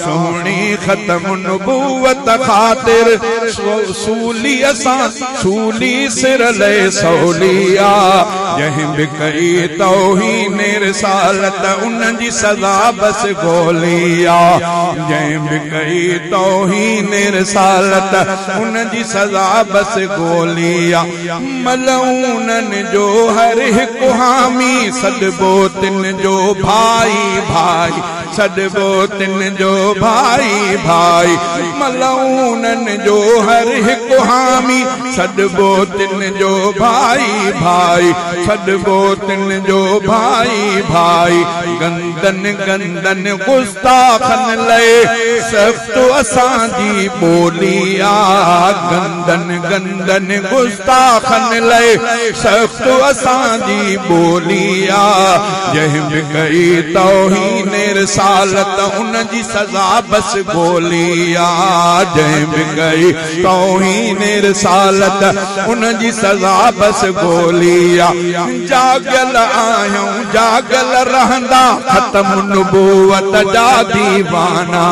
सोहनी ख़त्म नबूवत ख़ातिर सूली असां सूली सिर ले सौलिया जंहिं बि कई तौहीन रिसालत उन जी सज़ा बस गोलिया जंहिं बि कई तौहीन रिसालत उन जी सज़ा बस गोलिया मलऊनन जो हर हिकु हामी सॾिबो तिन जो भाई भाई सॾिबो तिन जो भाई भाई मलऊनन जो हर हिकु हामी सॾिबो तिन जो भाई भाई सॾिबो तिन जो भाई भाई गंदन गंदन गुस्ताखन लए सख़्त असांजी ॿोलिया गंदन गंदन गुस्ताखन लए सख़्त असांजी ॿोलिया जंहिं बि कई तौहीन रिसालत उन जी सज़ा बस गोलिया जंहिं बि कई तौहीन रिसालत उन जी सज़ा बस गोलिया जागल आहियूं जागल रहंदा ख़त्म नबूवत जा दीवाना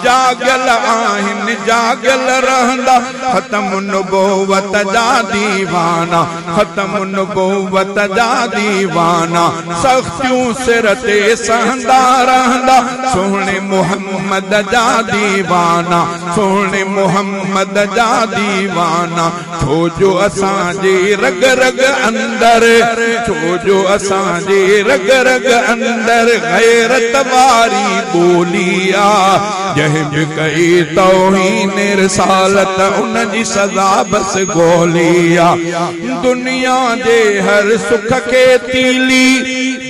जागल आहिनि जागल रहंदा ख़त्म नबूवत जा दीवाना ख़त्म नबूवत जा दीवाना सख़्तियूं सिर ते सहंदा रहंदा सोहणे मोहम्मद जा दीवाना सोहणे मोहम्मद जा दीवाना छो जो असांजे रग रग अंदर छो जो असांजे रग रग अंदर गैरत वारी ॿोलिया जंहिं बि कई तौहीन रिसालत उन जी सज़ा बस गोलिया दुनिया जे हर सुख खे तीली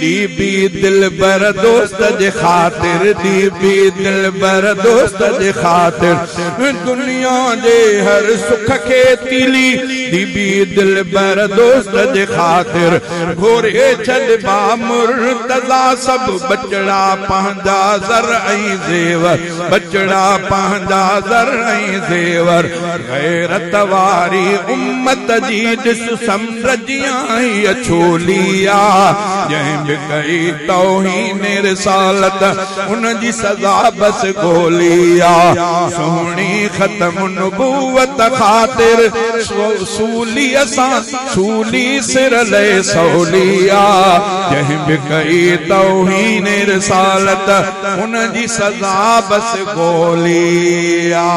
दीबी दिलबर दोस्त जे ख़ातिर दीबी दिलबर दोस्त जे ख़ातिर दुनिया जे हर सुख खे तीली दीबी दिलबर दोस्त जे ख़ातिर घोरे छॾिबा मुर्तज़ा सब बचड़ा पंहिंजा ज़र ऐं ज़ेवर बचड़ा पंहिंजा ज़र ऐं ज़ेवर गैरत वारी उम्मत जी ॾिस समुंड जियां छोलिया जंहिं बि कई तौहीन रिसालत उन जी सज़ा बस गोलिया सोहणी ख़त्म नबूवत ख़ातिर सूली असां सूली सिर ले सौलिया जंहिं बि कई तौहीन रिसालत उन जी सज़ा बस गोलिया।